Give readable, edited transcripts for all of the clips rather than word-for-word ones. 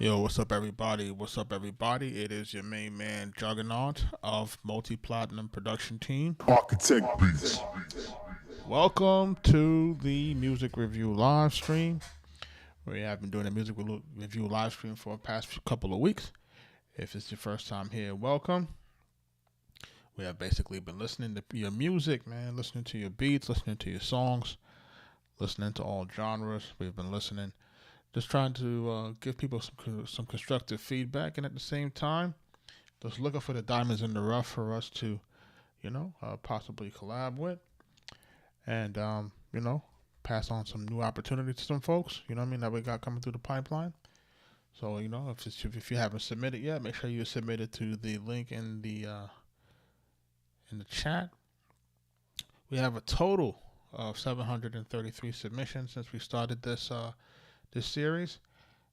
Yo, what's up, everybody? What's up, everybody? It is your main man, Juggernaut of Multi-Platinum Production Team. Arkatech Beatz. Welcome to the music review live stream. We have been doing a music review live stream for the past couple of weeks. If it's your first time here, welcome. We have basically been listening to your music, man, listening to your beats, listening to your songs, listening to all genres. We've been listening, just trying to give people some constructive feedback, and at the same time, just looking for the diamonds in the rough for us to, possibly collab with, and pass on some new opportunities to some folks. That we got coming through the pipeline. So if you haven't submitted yet, make sure you submit it to the link in the chat. We have a total of 733 submissions since we started this series.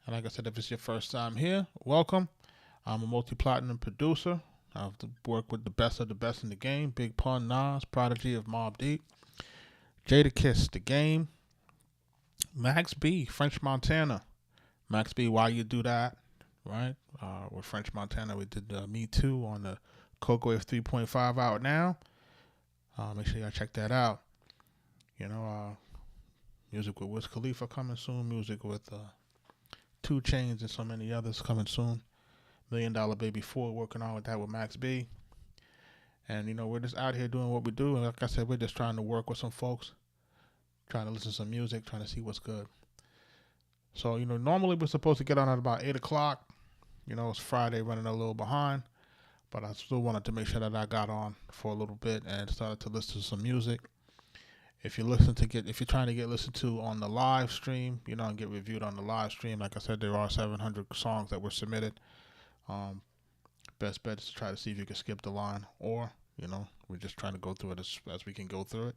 And like I said, if it's your first time here, welcome. I'm a multi-platinum producer. I've worked with the best of the best in the game. Big Pun, Nas, Prodigy of Mobb Deep, Jadakiss, The Game, Max B, French Montana. Max B, Why You Do That, right? With French Montana, we did Me Too on the Coke Wave 3.5 out now. Make sure y'all check that out. Music with Wiz Khalifa coming soon. Music with 2 Chainz and so many others coming soon. $1 Million Baby 4 working on with that with Max B. And, we're just out here doing what we do. And like I said, we're just trying to work with some folks, trying to listen to some music, trying to see what's good. So, normally we're supposed to get on at about 8 o'clock. It's Friday, running a little behind. But I still wanted to make sure that I got on for a little bit and started to listen to some music. If you're trying to get listened to on the live stream, and get reviewed on the live stream, like I said, there are 700 songs that were submitted. Best bet is to try to see if you can skip the line, or we're just trying to go through it as we can go through it.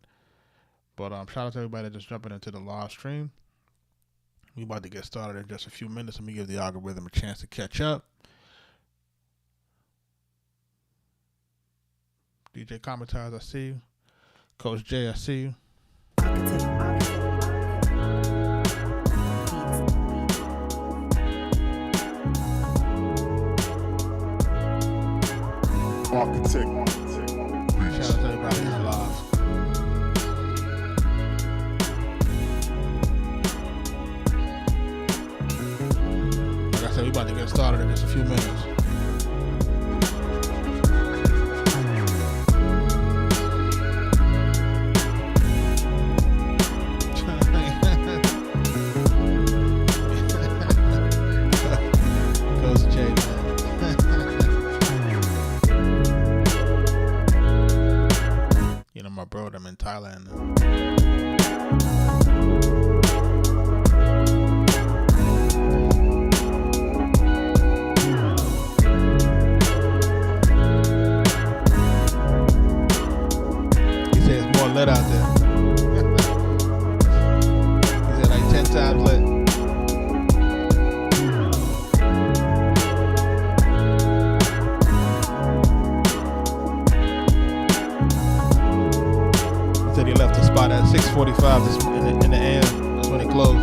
But shout out to everybody that's jumping into the live stream. We about to get started in just a few minutes. Let me give the algorithm a chance to catch up. DJ Commentators, I see you. Coach J, I see you. Arkatech. Shout out to everybody in the live. Like I said, we about to get started in just a few minutes. My bro, I'm in Thailand now. He said it's more lit out there. He said like 10 times lit. He left the spot at 6:45 in the AM. That's when it closed.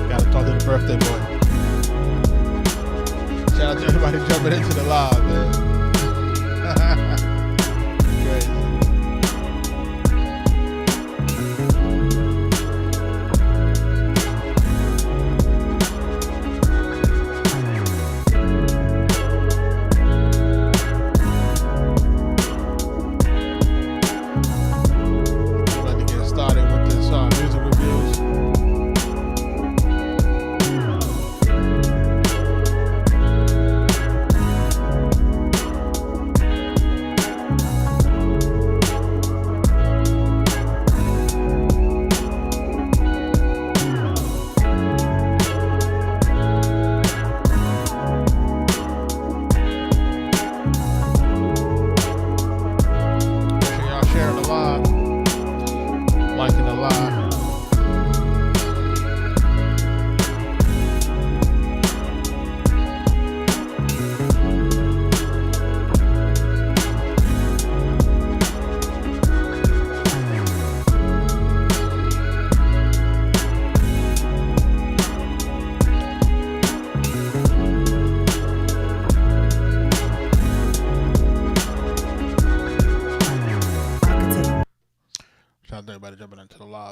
Gotta talk to the birthday boy. Shout out to everybody jumping into the live, man. Crazy.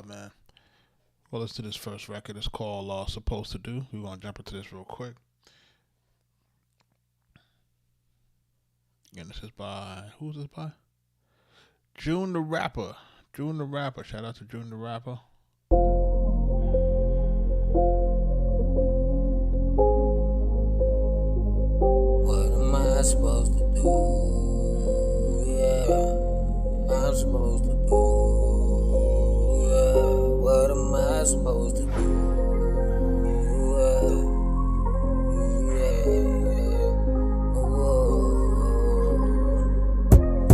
man. Well, let's do this first record. It's called Supposed to Do. We're going to jump into this real quick. And this is by, who's this by? June the Rapper. June the Rapper. Shout out to June the Rapper. What am I supposed to do? Yeah, I'm supposed to do. Yeah, what am I supposed to do?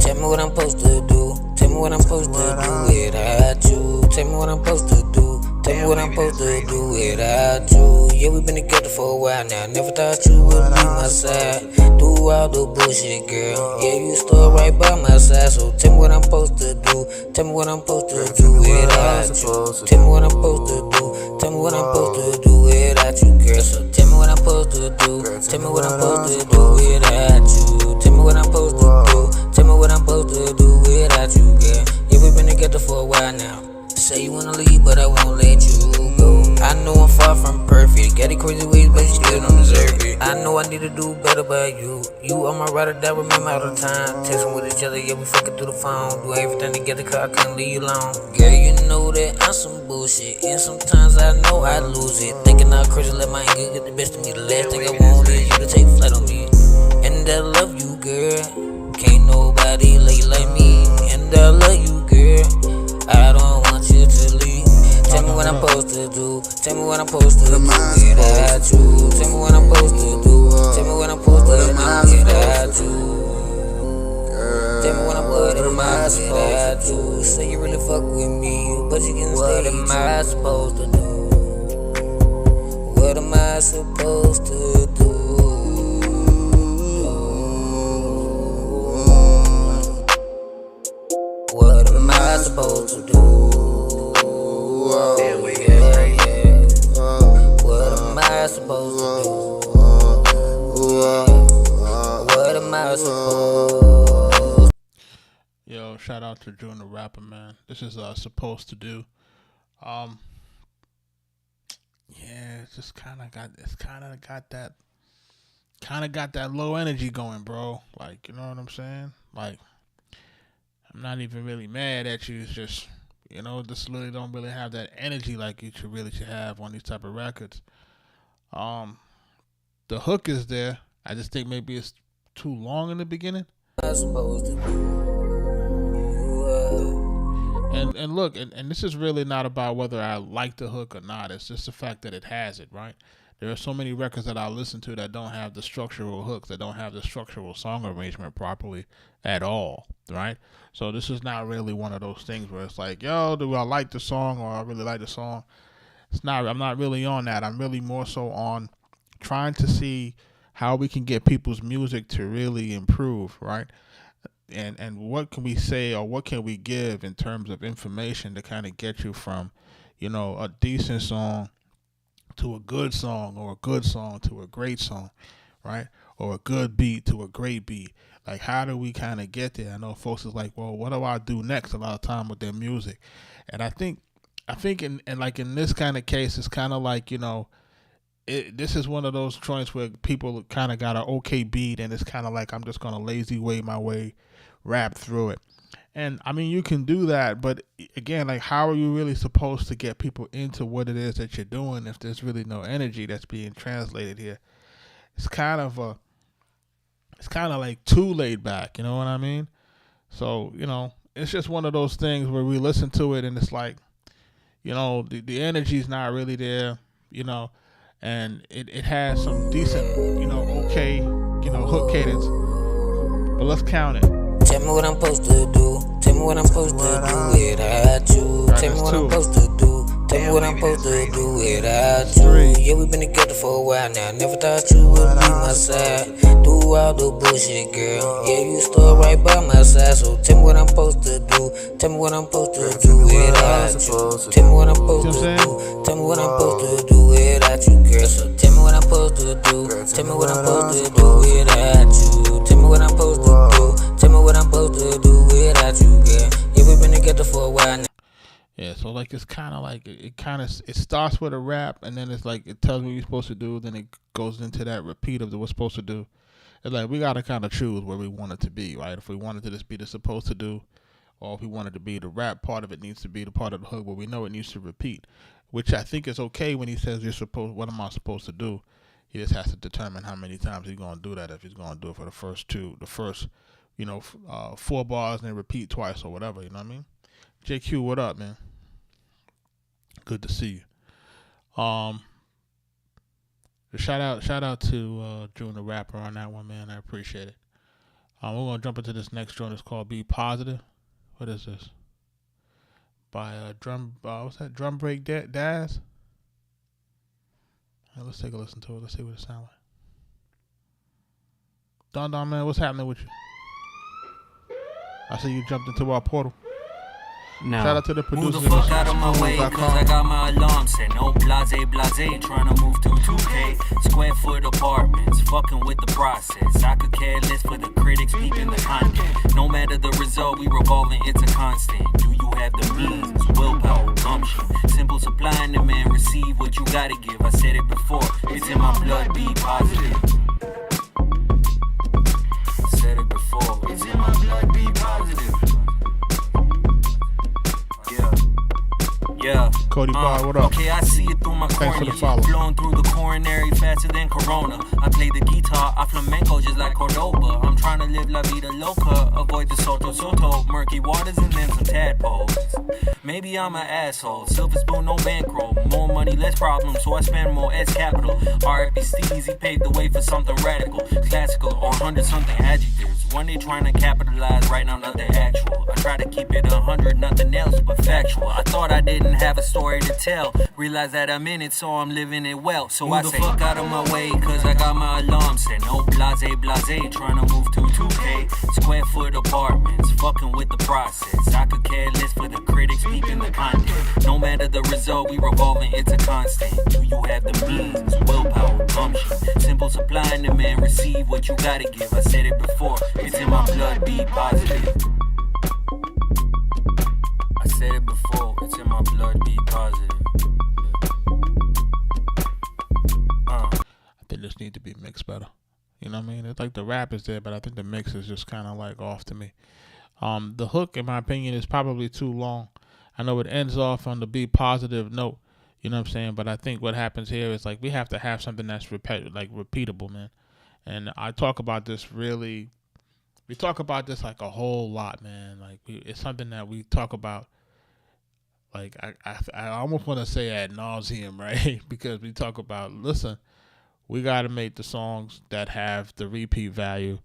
Tell me what I'm supposed to do. Tell me what I'm supposed to do without you. Tell me what I'm supposed to do. Tell me what I'm supposed to do without you. Yeah, we've been together for a while now. Never thought you would be my side. Do all the bullshit, girl. Yeah, you stood right by my side. So tell me what I'm supposed to do. Tell me what I'm supposed to do without you. Tell me what I'm supposed to do. Tell me what I'm supposed to do without you, girl. So tell me what I'm supposed to do. Tell me what I'm supposed to do without you. Tell me what I'm supposed to do. Tell me what I'm supposed to do without you, girl. Yeah, we've been together for a while now. Say you wanna leave, but I won't let you go. I know I'm far from perfect. Got it crazy ways, but you still don't deserve it. I know I need to do better by you. You are my ride or die, remember all the time. Texting with each other, yeah, we fucking through the phone. Do everything together, cause I couldn't leave you alone. Girl, you know that I'm some bullshit. And sometimes I know I lose it. Thinking I'm crazy, let my anger get the best of me. The last thing I want is you to take flight on me. And I love you, girl. Can't nobody love you like me. And I love you, girl. I don't want you to leave. Tell me what I'm supposed to do. Tell me what I'm supposed to do without you. Tell me what I'm supposed to do. Tell me what I'm supposed to do without you. Tell me what I'm supposed to do without you. Say you really fuck with me, but you can stay. What am I supposed to do? What am I supposed to do? What am I supposed to do? Yeah. What am I supposed to do? What am I supposed? Yo, shout out to June the Rapper, man. This is Supposed to Do. Yeah, it's just kind of got that low energy going, bro. Like, you know what I'm saying? Like, I'm not even really mad at you. It's just, you know, this really don't really have that energy like you should have on these type of records. The hook is there. I just think maybe it's too long in the beginning. And look, and this is really not about whether I like the hook or not. It's just the fact that it has it, right? There are so many records that I listen to that don't have the structural hooks, that don't have the structural song arrangement properly at all, right? So this is not really one of those things where it's like, yo, do I like the song or I really like the song? It's not. I'm not really on that. I'm really more so on trying to see how we can get people's music to really improve, right? And what can we say or what can we give in terms of information to kind of get you from, you know, a decent song to a good song, or a good song to a great song, right? Or a good beat to a great beat. Like, how do we kind of get there? I know folks is like, well, what do I do next a lot of time with their music? And I think in this kind of case, it's kind of like, you know, this is one of those joints where people kind of got an okay beat, and it's kind of like, I'm just going to lazy way my way rap through it. And I mean, you can do that, but again, like, how are you really supposed to get people into what it is that you're doing if there's really no energy that's being translated here? It's kind of like too laid back, you know what I mean? So, you know, it's just one of those things where we listen to it and it's like, you know, the energy's not really there, you know, and it has some decent, you know, okay, you know, hook cadence, but let's count it. Tell me what I'm supposed to do. Tell me what I'm supposed to do without you. Tell me what I'm supposed to do. Tell me what I'm supposed to do without you. Yeah, we've been together for a while now. Never thought you would be my side. Do all the bullshit, girl. Yeah, you stood right by my side. So tell me what I'm supposed to do. Tell me what I'm supposed to do without you. Tell me what I'm supposed to do. Tell me what I'm supposed to do without you, girl. So tell me what I'm supposed to do. Tell me what I'm supposed to do without you. Tell me what I'm supposed to do. Tell me what I'm supposed to do without you, girl. Yeah, we've been together for a while now. Yeah, so like it's kind of like it starts with a rap, and then it's like it tells me what you're supposed to do, then it goes into that repeat of the what's supposed to do. It's like we gotta kind of choose where we want it to be, right? If we wanted to just be the supposed to do, or if we wanted to be the rap part of it needs to be the part of the hook where we know it needs to repeat, which I think is okay when he says you're supposed. What am I supposed to do? He just has to determine how many times he's gonna do that. If he's gonna do it for the first 4 bars and then repeat twice or whatever. You know what I mean? JQ, what up, man? Good to see you. Shout out to June the Rapper on that one, man. I appreciate it. We're gonna jump into this next joint. It's called "Be Positive." What is this? By what's that? Drum Break Daz. Let's take a listen to it. Let's see what it sounds like. Don, man, what's happening with you? I see you jumped into our portal. No. Shout out to the producers. Move the fuck out of my way, cause I got my alarm set. No blase, trying to move to 2K. Square foot apartments, fucking with the process. I could care less for the critics, peeping the content. No matter the result, we revolving, it's a constant. Do you have the means, willpower, gumption? Simple supply and demand, receive what you gotta give. I said it before, it's in my blood, be positive. I said it before, it's in my blood, be positive. Yeah. Cody Bar, what up? Okay, I see it through my cornea. Flowing through the coronary faster than Corona. I play the guitar, I flamenco just like Cordoba. I'm trying to live la vida loca. Avoid the soto, murky waters and then some tadpoles. Maybe I'm an asshole. Silver spoon, no bankroll. More money, less problems, so I spend more as capital. R.I.P. Steezy paved the way for something radical. Classical or 100-something adjectives. One day trying to capitalize, right now nothing actual. I try to keep it 100, nothing else but factual. I thought I didn't have a story to tell. Realize that I'm in it, so I'm living it well. So I say, fuck out of my way, cause I got my alarm set. No blase, trying to move to 2K. Square foot apartments, fucking with the process. I could care less for the critics, peeping the content. No matter the result, we revolving, it's a constant. Do you have the means, willpower, gumption? Simple supply and demand, receive what you gotta give. I said it before, it's in my blood, be positive. I said it before, it's in my blood, be positive. I think this needs to be mixed better. You know what I mean? It's like the rap is there, but I think the mix is just kind of like off to me. The hook, in my opinion, is probably too long. I know it ends off on the be positive note. You know what I'm saying? But I think what happens here is like we have to have something that's repeatable, man. And I talk about this really. We talk about this like a whole lot, man. Like it's something that we talk about. Like I almost want to say ad nauseum, right? Because we talk about, listen, we got to make the songs that have the repeat value,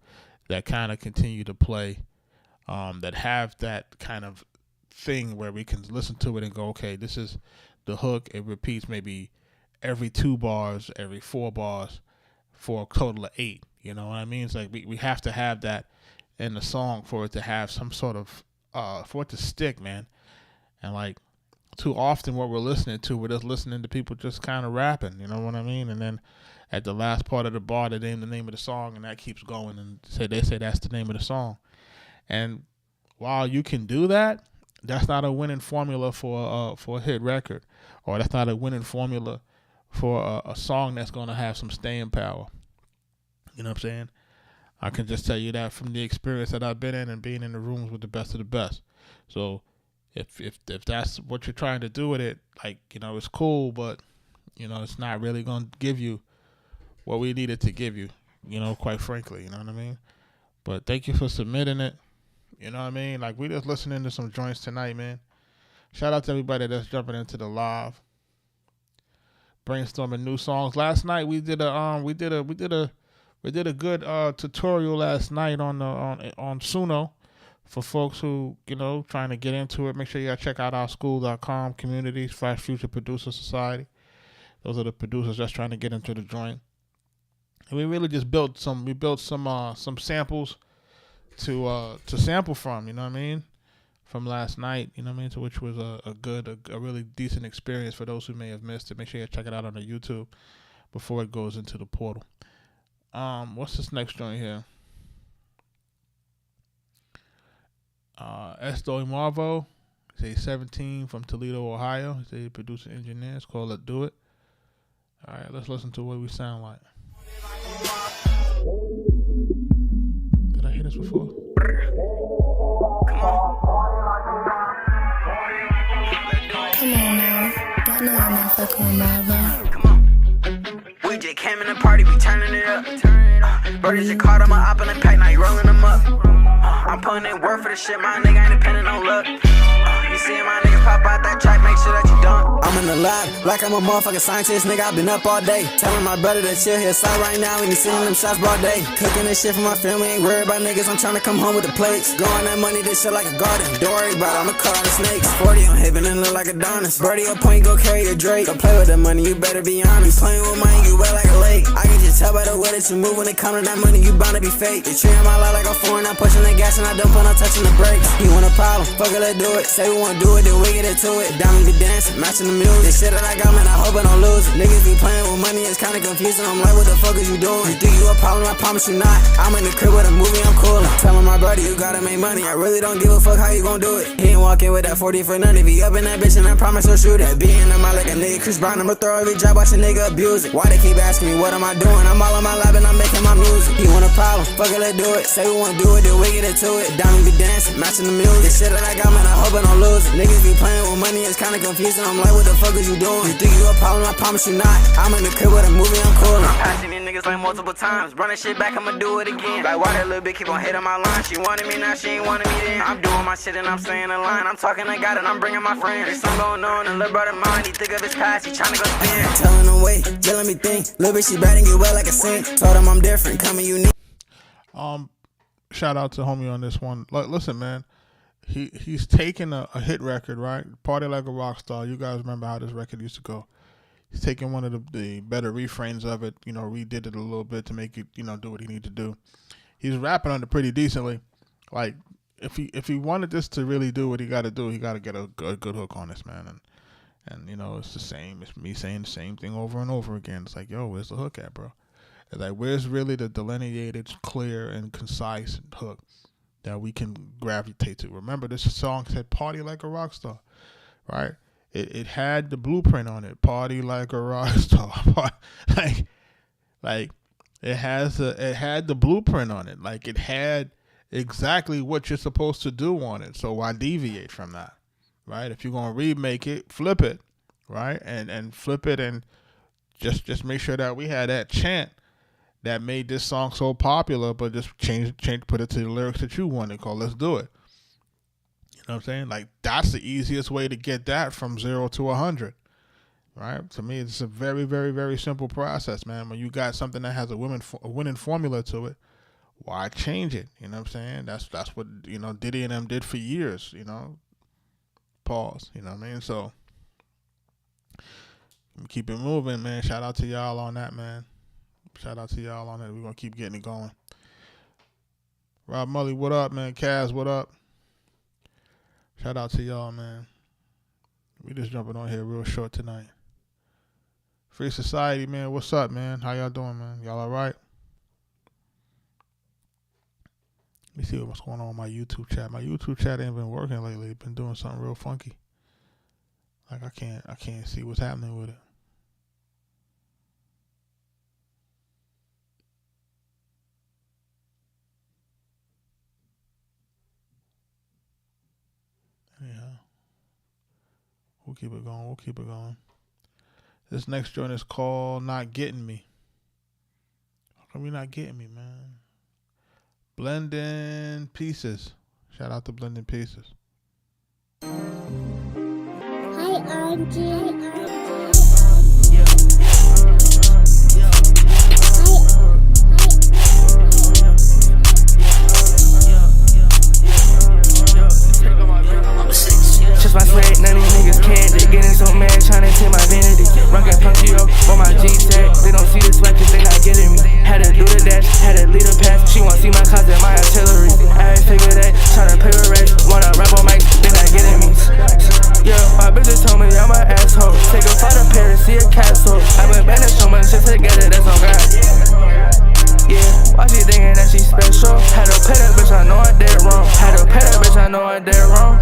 that kind of continue to play, that have that kind of thing where we can listen to it and go, okay, this is the hook. It repeats maybe every 2 bars, every 4 bars, for a total of 8. You know what I mean? It's like we have to have that in the song for it to have some sort of for it to stick, man. And like too often what we're listening to, we're just listening to people just kind of rapping, you know what I mean? And then at the last part of the bar, they name the name of the song, and that keeps going, and they say that's the name of the song. And while you can do that, that's not a winning formula for a hit record, or that's not a winning formula for a song that's going to have some staying power. You know what I'm saying? I can just tell you that from the experience that I've been in and being in the rooms with the best of the best. So if that's what you're trying to do with it, like, you know, it's cool, but, you know, it's not really going to give you what we needed to give you, you know, quite frankly, you know what I mean? But thank you for submitting it. You know what I mean? Like, we just listening to some joints tonight, man. Shout out to everybody that's jumping into the live, brainstorming new songs. Last night we did a good tutorial last night on Suno for folks who, you know, trying to get into it. Make sure you gotta check out our school.com community/Future Producer Society. Those are the producers just trying to get into the joint. And we really just built some samples to sample from, you know what I mean? From last night, you know what I mean? So which was a really decent experience for those who may have missed it. Make sure you check it out on the YouTube before it goes into the portal. What's this next joint here? Esto y Marvo Say 17 from Toledo, Ohio. He's a producer engineer. It's called Let's Do It. All right, let's listen to what we sound like. Did I hear this before? Come on now. Y'all know I'm not fucking with Marvin. Come on. We just came in the party, we turning it up. Brody just caught him up in the pack, now he rolling them up. I'm putting in work for the shit, my nigga ain't depending on luck. You see my niggas pop out that track, make sure that you dunk. I'm in the lab, like I'm a motherfucking scientist, nigga, I been up all day. Telling my brother to chill here side right now, and he sending them shots broad day. Cooking this shit for my family, ain't worried about niggas, I'm trying to come home with the plates. Growing that money, this shit like a garden. Don't worry about it, I'ma cut all the snakes. 40 on Haven and look like Adonis. Birdie a point, go carry a Drake. Don't play with the money, you better be honest. You playing with money, you wet like a lake. I can just tell by the way that you move when it comes to that money, you bound to be fake. They treating my life like a foreign, I'm pushing the gas and I don't put no touching the brakes. You want a problem? Fuck it, let's do it. Say we wanna do it, then we get into it. Diamond be dancing, matching the music. This shit that I got, man, I hope I don't lose it. Niggas be playing with money, it's kinda confusing. I'm like, what the fuck is you doing? You think you a problem? I promise you not. I'm in the crib with a movie, I'm coolin'. Telling my brother, you gotta make money. I really don't give a fuck how you gon' do it. He ain't walking with that 40 for none. If he up in that bitch, and I promise he'll shoot it. Beating him out like a nigga Chris Brown, I'ma throw every job, watch a nigga abuse it. Why they keep asking me, what am I doing? I'm all on my lab and I'm making my music. You want a problem? Fuck it, let's do it. Say we wanna do it, then we get into it. Diamond be dancing, matching the music. This shit that I got, man, I hope I don't lose it. Niggas be playing with money, it's kinda confusing. I'm like, what the fuck is you doing? You think you a problem? I promise you not. I'm in the crib with a movie, I'm coolin'. I'm passing these niggas like multiple times. Run that shit back, I'ma do it again. Like, why that little bitch keep on hitting my line? She wanted me, now she ain't wanted me then. I'm doing my shit and I'm staying in line. I'm talking, I got it, I'm bringing my friends. There's something going on in little brother mind. He think of his past, he tryna go spin. Telling him wait, just let me think. Little bitch, she bad and get wet like a sink. Told him I'm different, coming unique. Shout out to homie on this one. Like, listen, man. He's taking a hit record, right? Party Like a Rock Star. You guys remember how this record used to go. He's taking one of the better refrains of it, redid it a little bit to make it, do what he needed to do. He's rapping on it pretty decently. Like, if he wanted this to really do what he got to do, he got to get a good hook on this, man. And it's the same. It's me saying the same thing over and over again. It's like, yo, where's the hook at, bro? It's like, where's really the delineated, clear, and concise hook that we can gravitate to? Remember, this song said "Party Like a Rock Star," right? It had the blueprint on it. Party like a rock star. like it had the blueprint on it. Like, it had exactly what you're supposed to do on it. So why deviate from that, right? If you're gonna remake it, flip it, right? And flip it and just make sure that we had that chant that made this song so popular, but just change, put it to the lyrics that you wanted, called "Let's Do It." You know what I'm saying? Like, that's the easiest way to get that from 0 to 100, right? To me, it's a very, very, very simple process, man. When you got something that has a winning formula to it, why change it? You know what I'm saying? That's what, Diddy and them did for years, Pause, you know what I mean? So, keep it moving, man. Shout out to y'all on that, man. Shout out to y'all on that. We're going to keep getting it going. Rob Mully, what up, man? Kaz, what up? Shout out to y'all, man. We just jumping on here real short tonight. Free Society, man. What's up, man? How y'all doing, man? Y'all all right? Let me see what's going on with my YouTube chat. My YouTube chat ain't been working lately. It's been doing something real funky. Like, I can't see what's happening with it. Yeah, we'll keep it going. This next joint is called "Not Getting Me." How come you're not getting me, man? Blending Pieces. Shout out to Blending Pieces. Hi, Auntie. Just my slate, none of these niggas can. They getting so mad, tryna take my vanity. Rockin' Punkio on my G-Tech. They don't see the sweat cause they not getting me. Had to do the dash, had to lead a pass. She wanna see my closet, my artillery. I ain't figure that, tryna play with race. Wanna rap on mic, they not getting me. Yeah, my bitches told me I'm an asshole. Take a flight to Paris, see a castle. I've been banding so much shit together, that's on God. Yeah, why she thinking that she special? Had to pay that bitch, I know I did wrong. Had to pay that bitch, I know I did wrong.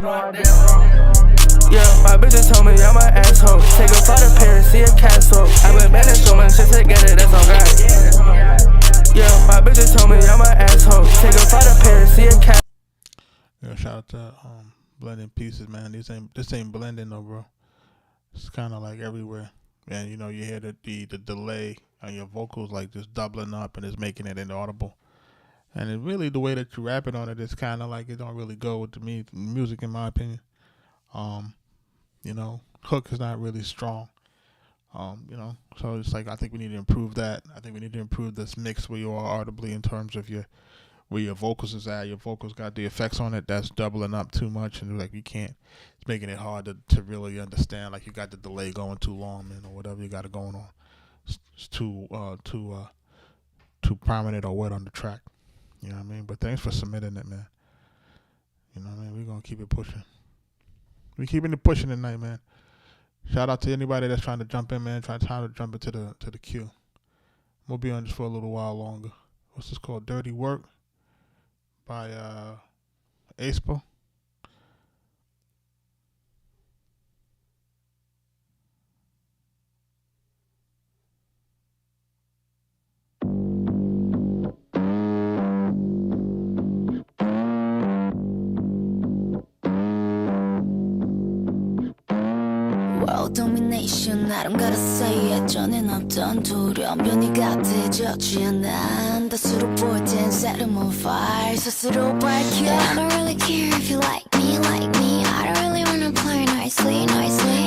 My bitches told me I'm an asshole. Take a flight to Paris, see a castle. I've been bending so much shit together, that's on God. Yeah, my bitches told me I'm an asshole. Take a flight to Paris, see a castle. Yeah, shout out to Blending Pieces, man. This ain't blending though, bro. It's kind of like everywhere. And you know, you hear the delay on your vocals like just doubling up and it's making it inaudible. And it really, the way that you rap it on it is kind of like it don't really go with the music, in my opinion. You know, hook is not really strong. You know, so it's like I think we need to improve that. I think we need to improve this mix where you are audibly in terms of where your vocals is at. Your vocals got the effects on it that's doubling up too much, and like you can't. It's making it hard to really understand. Like you got the delay going too long, man, or whatever you got it going on. It's too prominent or wet on the track. You know what I mean? But thanks for submitting it, man. You know what I mean? We're gonna keep it pushing. We keeping it pushing tonight, man. Shout out to anybody that's trying to jump in, man. Trying to jump into the queue. We'll be on this for a little while longer. What's this called? Dirty Work by Aespa. World domination 나름 say 예전엔 없던 두려움 변이 같아졌지 않아 다수로 볼 땐 set 'em on fire 스스로 밝혀 I don't really care if you like me I don't really wanna play nicely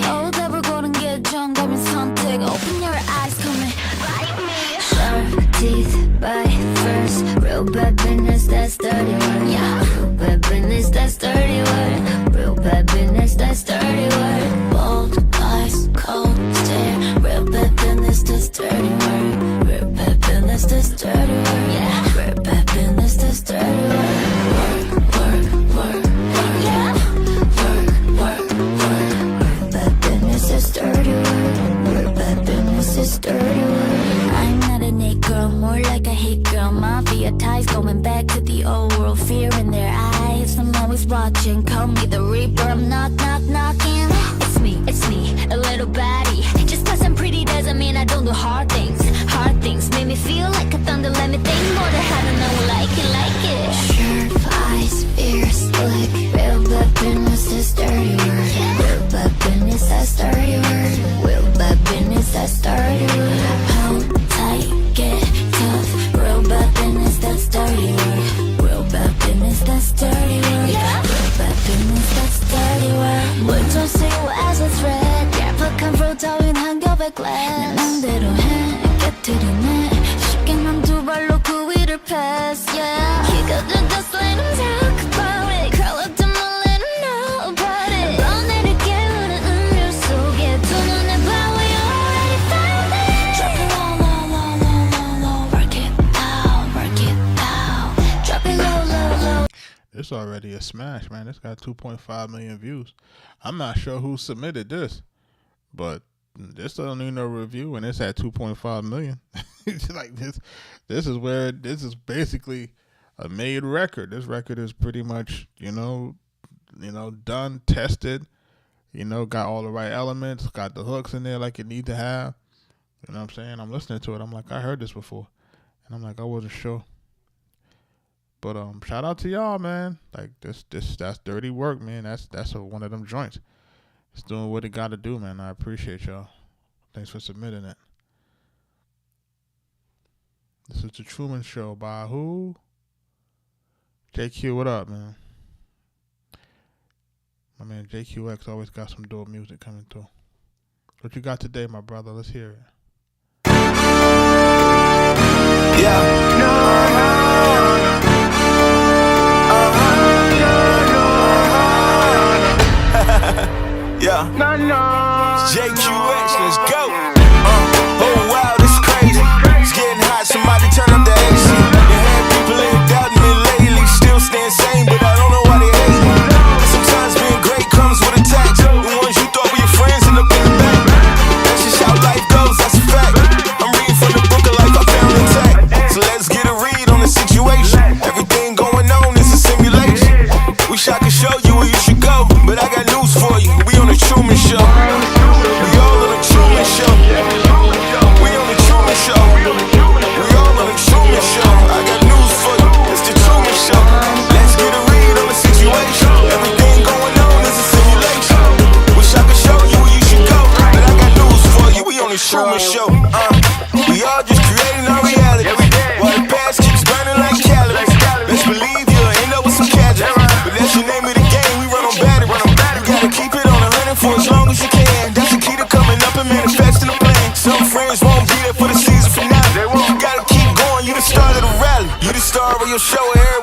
오답을 고른 게 정답인 선택 Open your eyes come and like me Sharp teeth bite first Real bad business that's dirty work Yeah, real bad business that's dirty work Real bad business that's dirty work Bold eyes, cold stare Real bad business that's dirty work Real bad business that's dirty work Yeah, real bad business that's dirty work Work Yeah, work Real bad business that's dirty work Real bad business that's dirty work I'm not a Nick girl, more like a hit girl Mafia ties going back to the old world Fear in their eyes, I'm always watching Call me the Reaper, I'm knocking It's me, a little baddie Just cause I'm pretty doesn't mean I don't do hard things Hard things make me feel like a thunder Let me think more than how to know like it Sharp eyes, fierce look Real bad business, that's dirty work Real bad business, that's dirty work Real bad business, that's dirty work Hold tight, get tough Real bad business, that's dirty work Real bad business, that's dirty work Real bad business, that's dirty work 뭘 좀 see as a threat 얄팍한 프로 따윈 한 겹의 glass 내 맘대로 해 깨트리네 쉽게 난 두 발로 그 위를 pass yeah You got the dust let them talk about it Curl up to my let them know about it 번뇌를 깨우는 음료 속에 두 눈에 봐워 you already found it Drop it low Work it out Drop it low It's already a smash, man. It's got 2.5 million views. I'm not sure who submitted this, but this don't need no review, and it's at 2.5 million. Like this is basically a made record. This record is pretty much, you know, done, tested. You know, got all the right elements, got the hooks in there like it need to have. You know what I'm saying? I'm listening to it. I'm like, I heard this before, and I'm like, I wasn't sure. But shout out to y'all, man. Like that's dirty work, man. That's one of them joints. It's doing what it got to do, man. I appreciate y'all. Thanks for submitting it. This is the Truman Show by who? JQ, what up, man? My man JQX always got some dope music coming through. What you got today, my brother? Let's hear it. Yeah, JQX, let's go. Oh wow, this is crazy. It's getting hot, somebody turn up the AC. You had people in doubting me lately, still staying sane, but I don't know why they hate me. Sometimes being great comes with a tax. The ones you thought were your friends end up in the back. That's just how life goes, that's a fact. I'm reading from the book of life I found intact. So let's get a read on the situation. Everything going on is a simulation. Wish I could show you where you should go, but I got news for you. We on the Truman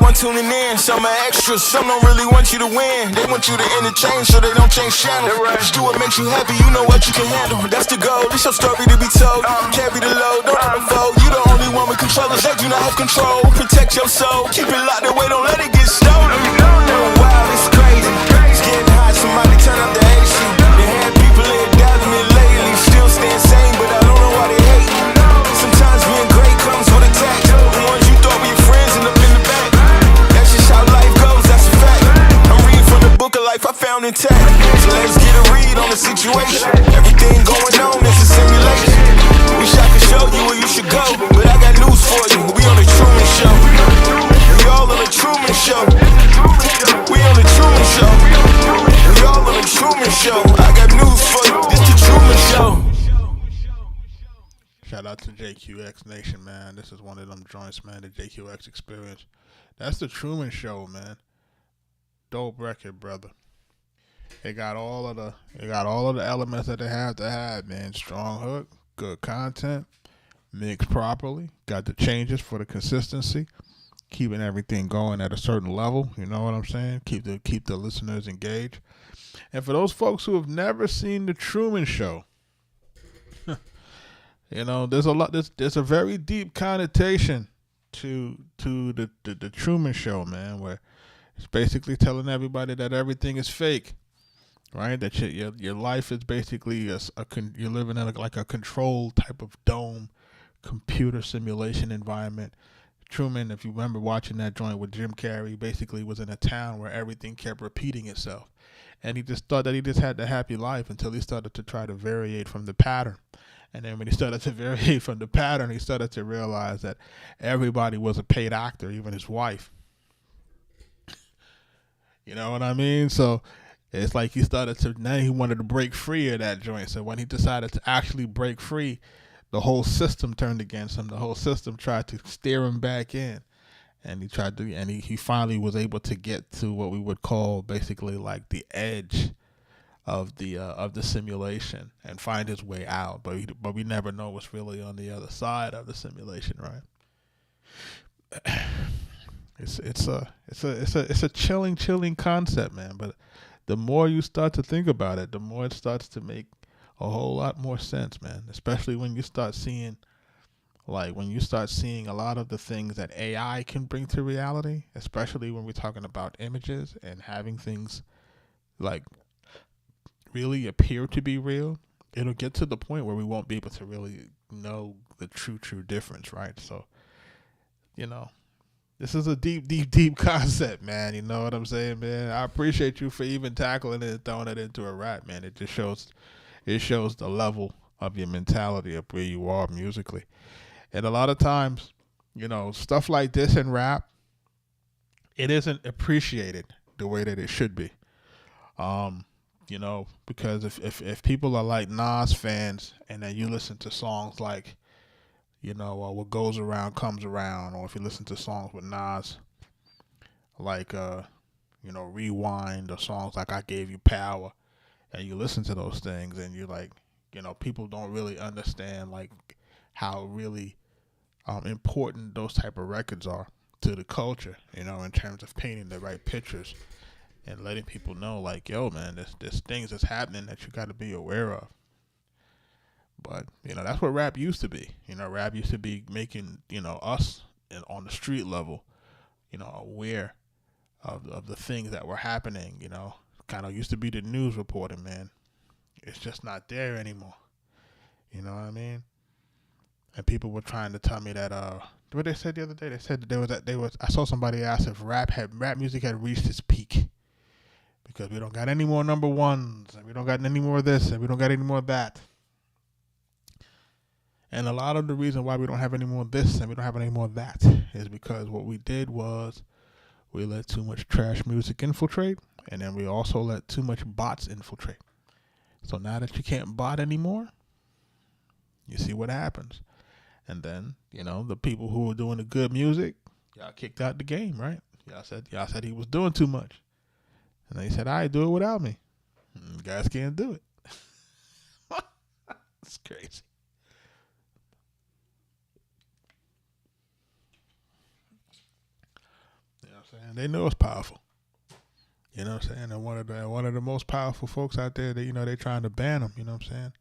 one tuning in. Some are extras, some don't really want you to win. They want you to interchange so they don't change channels. Just do what makes you happy, you know what you can handle. That's the goal, it's your story to be told. Can't be the low, don't unfold. You the only one with controllers, they do not have control. Protect your soul, keep it locked away, don't let it get stolen. Oh wow, it's crazy. It's getting hot, somebody turn up the AC. They had people here doubting me lately. Still staying sane, but I don't know why they hate me. Sometimes being great comes with attack. The ones you thought were your friends end up in the back. That's just how life goes, that's a fact. I'm reading from the book of life I found intact. So let's get a read on the situation. Everything going on is a simulation. Wish I could show you where you should go, but I got news for you. We on the Truman Show. We all on the Truman Show. We on the Truman Show. We all on the Truman Show. I got news for you. This the Truman Show. Shout out to JQX Nation, man. This is one of them joints, man. The JQX Experience. That's the Truman Show, man. Dope record, brother. It got all of the elements that they have to have, man. Strong hook, good content, mixed properly. Got the changes for the consistency, keeping everything going at a certain level. You know what I'm saying? Keep the listeners engaged. And for those folks who have never seen the Truman Show, you know, there's a very deep connotation to the Truman Show, man, where it's basically telling everybody that everything is fake, right? That your life is basically you're living in like a controlled type of dome computer simulation environment. Truman, if you remember watching that joint with Jim Carrey, basically was in a town where everything kept repeating itself. And he just thought that he just had the happy life until he started to try to variate from the pattern. And then when he started to vary from the pattern, he started to realize that everybody was a paid actor, even his wife. You know what I mean? So it's like now he wanted to break free of that joint. So when he decided to actually break free, the whole system turned against him. The whole system tried to steer him back in. And he finally was able to get to what we would call basically like the edge of the simulation and find his way out, but we never know what's really on the other side of the simulation, right? It's a chilling concept, man. But the more you start to think about it, the more it starts to make a whole lot more sense, man. Especially when you start seeing a lot of the things that AI can bring to reality, especially when we're talking about images and having things like really appear to be real. It'll get to the point where we won't be able to really know the true difference, right? So, you know, this is a deep concept, man. You know what I'm saying, man? I appreciate you for even tackling it and throwing it into a rap, man. It just shows the level of your mentality of where you are musically. And a lot of times, you know, stuff like this in rap, it isn't appreciated the way that it should be. You know, because if people are like Nas fans and then you listen to songs like, you know, what goes around comes around, or if you listen to songs with Nas like you know, Rewind, or songs like I Gave You Power, and you listen to those things and you're like, you know, people don't really understand like how really important those type of records are to the culture, you know, in terms of painting the right pictures and letting people know, like, yo, man, there's things that's happening that you got to be aware of. But, you know, that's what rap used to be. You know, rap used to be making, you know, us on the street level, you know, aware of the things that were happening, you know. Kind of used to be the news reporting, man. It's just not there anymore. You know what I mean? And people were trying to tell me that, what they said the other day, they said that I saw somebody ask if rap music had reached its peak. Because we don't got any more number ones, and we don't got any more of this, and we don't got any more of that. And a lot of the reason why we don't have any more of this and we don't have any more of that is because what we did was we let too much trash music infiltrate, and then we also let too much bots infiltrate. So now that you can't bot anymore, you see what happens. And then, you know, the people who were doing the good music, y'all kicked out the game, right? Y'all said he was doing too much. And they said, all right, do it without me. And you guys can't do it. It's crazy. Yeah, what I'm saying? They knew it was powerful. You know what I'm saying? And one of the most powerful folks out there, they trying to ban him. You know what I'm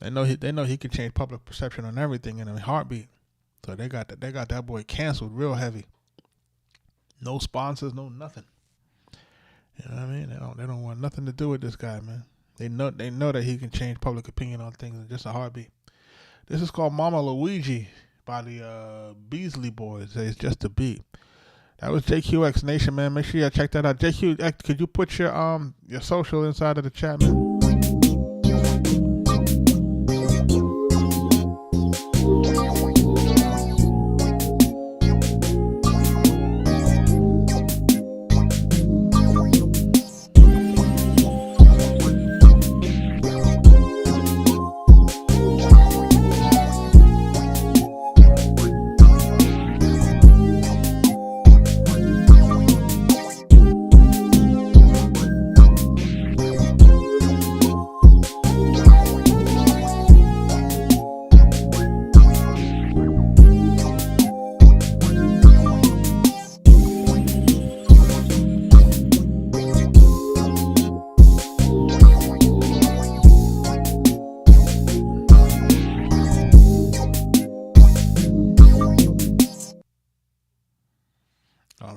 saying? They know he can change public perception on everything in a heartbeat. So they got that boy canceled real heavy. No sponsors, no nothing. You know what I mean? They don't want nothing to do with this guy, man. They know that he can change public opinion on things in just a heartbeat. This is called Mama Luigi by the Beasley Boys. It's just a beat. That was JQX Nation, man. Make sure you check that out. JQ, could you put your social inside of the chat, man?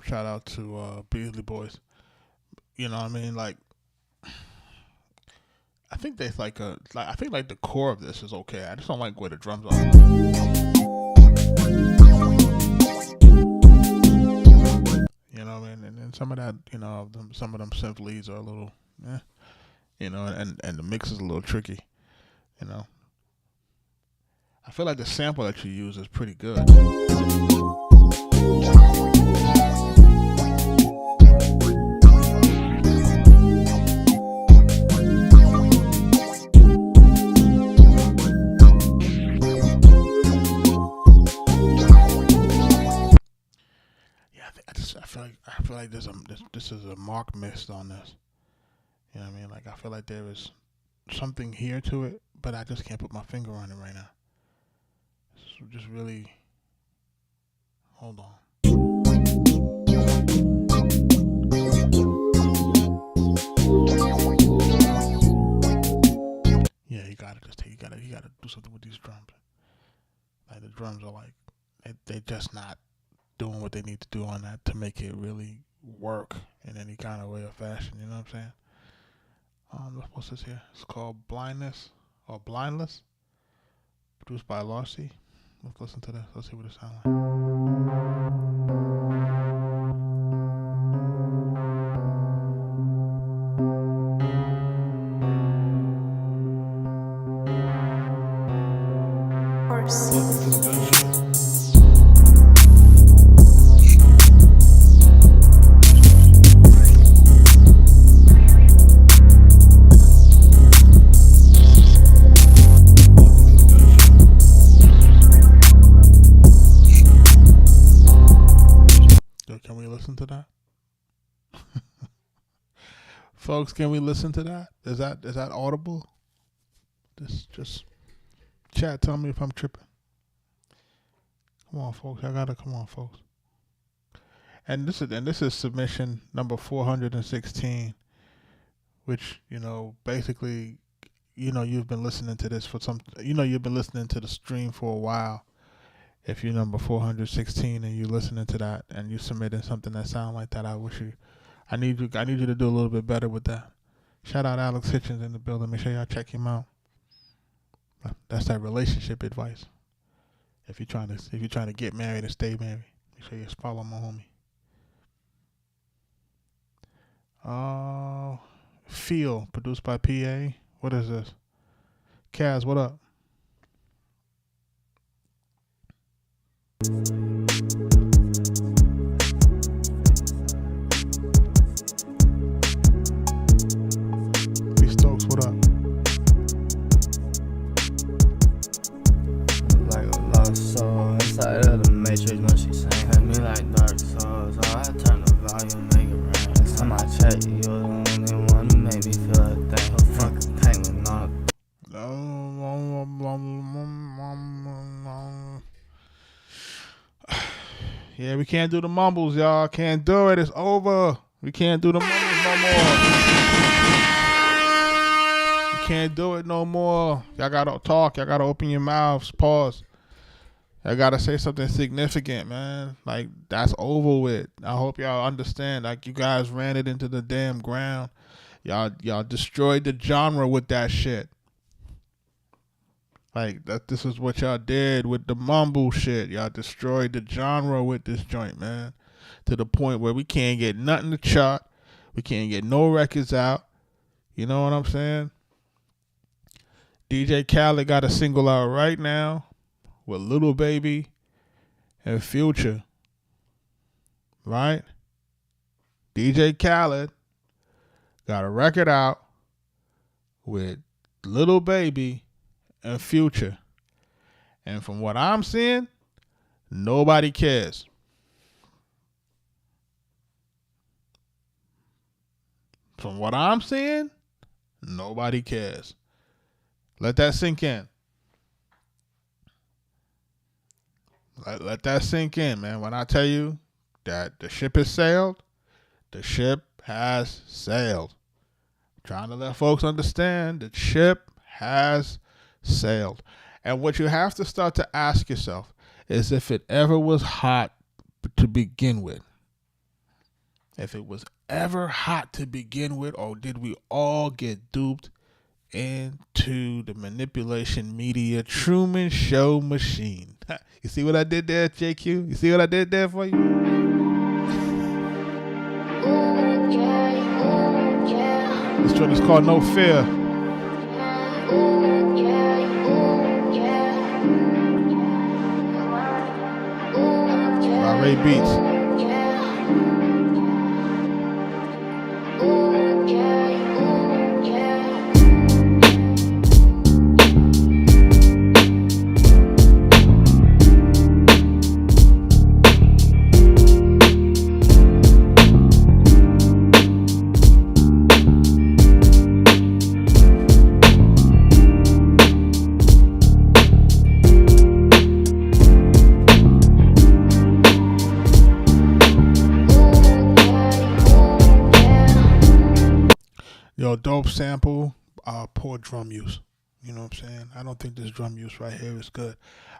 Shout out to Beasley Boys. You know what I mean? Like, I think there's I think the core of this is okay. I just don't like where the drums are. You know what I mean? And then some of that, some of them synth leads are a little, and the mix is a little tricky. I feel like the sample that you use is pretty good. I feel like this is a mark missed on this. You know what I mean? Like, I feel like there is something here to it, but I just can't put my finger on it right now. So just really, hold on. Yeah, you gotta do something with these drums. Like, the drums are like, they just not doing what they need to do on that to make it really work in any kind of way or fashion. You know what I'm saying? What's this here? It's called Blindness or Blindless, produced by Larcy. Let's listen to this. Let's see what it sounds to that? Folks, can we listen to that? Is that audible? Just chat, tell me if I'm tripping. Come on, folks. Come on, folks. And this is submission number 416, which, basically, you've been listening to this you've been listening to the stream for a while. If you're number 416 and you're listening to that and you're submitting something that sounds like that, I need you to do a little bit better with that. Shout out Alex Hitchens in the building. Make sure y'all check him out. That's that relationship advice. If you're trying to get married and stay married, make sure you follow my homie. Feel, produced by PA. What is this? Kaz, what up? Stokes, what up? Like a lost soul inside of the matrix when she sang. Hit me like dark souls. Oh, I turn the volume, make it rain. Time I check, you're the only one who made me feel a thing. Oh, fucking penguin on it. Yeah, we can't do the mumbles, y'all. Can't do it. It's over. We can't do the mumbles no more. We can't do it no more. Y'all gotta talk. Y'all gotta open your mouths. Pause. I gotta say something significant, man. Like, that's over with. I hope y'all understand. Like, you guys ran it into the damn ground. Y'all destroyed the genre with that shit. Like, this is what y'all did with the mumble shit. Y'all destroyed the genre with this joint, man. To the point where we can't get nothing to chart. We can't get no records out. You know what I'm saying? DJ Khaled got a single out right now with Lil Baby and Future, right? DJ Khaled got a record out with Lil Baby and Future. And from what I'm seeing, nobody cares. From what I'm seeing, nobody cares. Let that sink in. Let that sink in, man. When I tell you that the ship has sailed, the ship has sailed. I'm trying to let folks understand the ship has sailed. And what you have to start to ask yourself is if it ever was hot to begin with. If it was ever hot to begin with, or did we all get duped into the manipulation media Truman Show machine? You see what I did there, JQ? You see what I did there for you? This joint is called No Fear. By Ray Beatz. Yo, dope sample, poor drum use. You know what I'm saying? I don't think this drum use right here is good.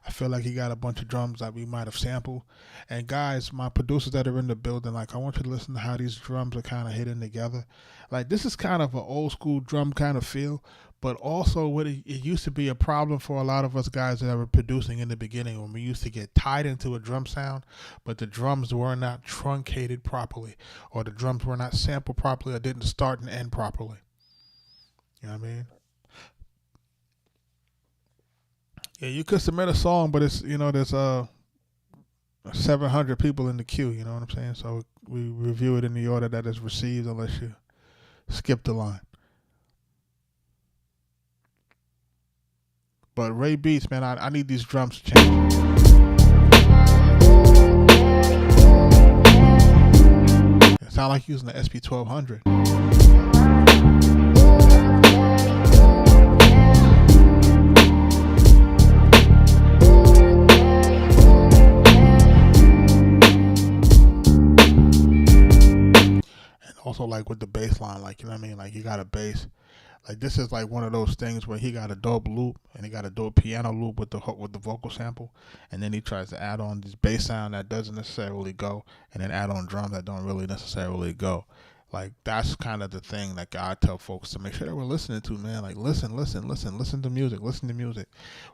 I feel like he got a bunch of drums that we might have sampled. And guys, my producers that are in the building, like, I want you to listen to how these drums are kind of hidden together. Like, this is kind of an old school drum kind of feel, but also what it used to be a problem for a lot of us guys that were producing in the beginning when we used to get tied into a drum sound, but the drums were not truncated properly, or the drums were not sampled properly, or didn't start and end properly. You know what I mean? Yeah, you could submit a song, but it's, you know, there's 700 people in the queue, you know what I'm saying? So we review it in the order that it's received unless you skip the line. But Ray Beatz, man, I need these drums to change. It sounds like using the SP1200. Also, like with the bass line, like, you know what I mean? Like, you got a bass. Like, this is like one of those things where he got a dope loop and he got a dope piano loop with the vocal sample, and then he tries to add on this bass sound that doesn't necessarily go, and then add on drums that don't really necessarily go. Like, that's kind of the thing that I tell folks to make sure that we're listening to, man. Like, listen to music.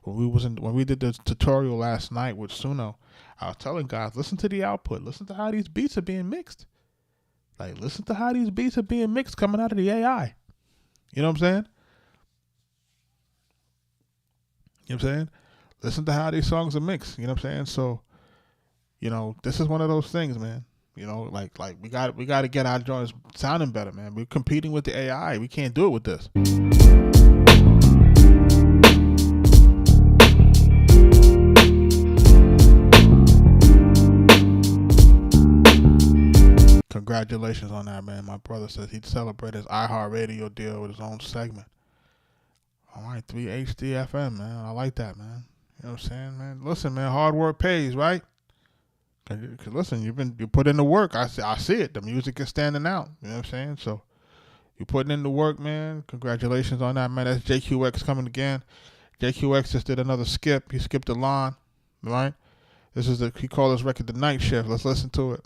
When we did the tutorial last night with Suno, I was telling guys, listen to the output, listen to how these beats are being mixed. Like, listen to how these beats are being mixed coming out of the AI. You know what I'm saying? You know what I'm saying? Listen to how these songs are mixed. You know what I'm saying? So, you know, this is one of those things, man. You know, like we got to get our joints sounding better, man. We're competing with the AI. We can't do it with this. Congratulations on that, man. My brother says he'd celebrate his iHeartRadio deal with his own segment. All right, 3 HD FM, man. I like that, man. You know what I'm saying, man? Listen, man, hard work pays, right? Cause listen, you put in the work. I see it. The music is standing out. You know what I'm saying? So you putting in the work, man. Congratulations on that, man. That's JQX coming again. JQX just did another skip. He skipped a line, right? He called this record the Night Shift. Let's listen to it.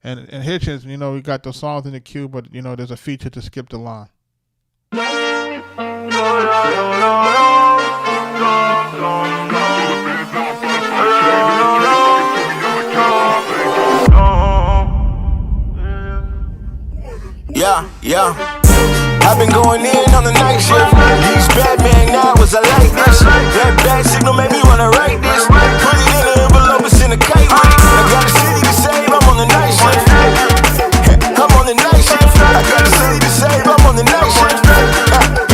And Hitchens, we got the songs in the queue, but there's a feature to skip the line. Yeah. I've been going in on the night shift. These bad man hours, I like this. That bad signal made me wanna write this. Put it in an envelope, it's in a kite with it. I got a city to save, I'm on the night shift. I'm on the night shift. I got a city to save, I'm on the night shift.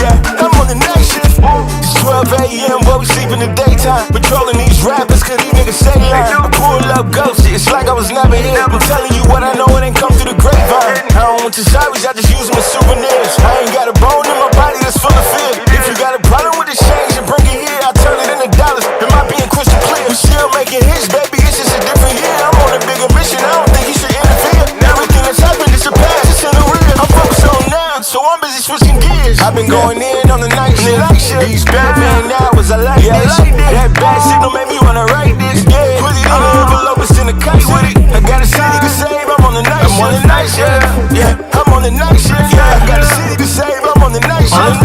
Yeah, I'm on the night shift. It's 12 a.m., but we sleep in the daytime. Patrolling these rappers, cause these niggas say lie. I pull up ghost shit, it's like I was never here. I'm telling you what I know, it ain't come through the grapevine. I don't want to sorries, I just use them as souvenirs. I ain't got a bone in my body that's full of fear. If you got a problem with the change and bring it here, I turn it into dollars. Am I being crystal clear? We still making hits, baby, it's just a different year. I'm on a bigger mission, I don't think you should interfere. Everything that's happened is a past, it's in the rear. I'm focused on now, so I'm busy switching gears. I've been going in on the night shift. These bad man hours, I like this. That bad signal made me wanna write this. Put it in an envelope, it's in a kite with it. I got a city to save, I'm on the night shift. I'm on the night shift. Yeah, I'm on the night shift. Yeah, I got a city to save, I'm on the night shift.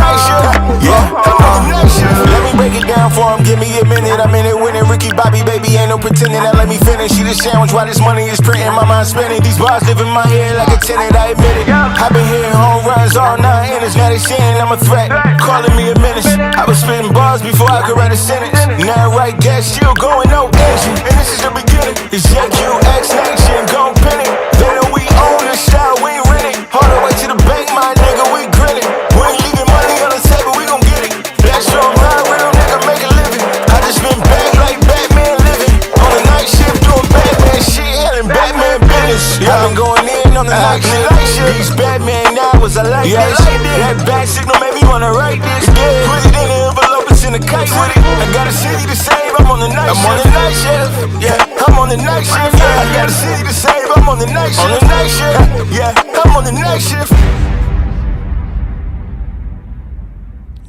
Yeah, I'm on the night shift. Let me break it down for him, give me a minute. I'm in it winning. Ricky Bobby, baby, ain't no pretending. That let me finish. Eat a sandwich while this money is printing. My mind spinning. These bars live in my head like a tenant, I admit it. I've been hitting home runs all 9 innings. Now they saying I'm a threat, calling me a menace. I was spitting bars before I could write a sentence. Now I write gas, still going no engine. And this is the beginning. It's JQX Nation, gon' penny. They know we own the style, we ain't renting. All the way to the bank, my nigga, we grinning. We ain't leaving money on the table, we gon' get it. That's your mind, real nigga, make a living. I just been back like Batman living. On the night shift, doing Batman shit, handling Batman business. I've been going in on the night shift. These Batman hours, I like this. That bad signal made me wanna write this. Put it in an envelope, it's in a kite with it. I got a city to save, I'm on the night shift. I'm on the night shift. Yeah, I'm on the night shift. Yeah, I got a city to save, I'm on the night shift. On the night shift. Yeah, I'm on the night shift.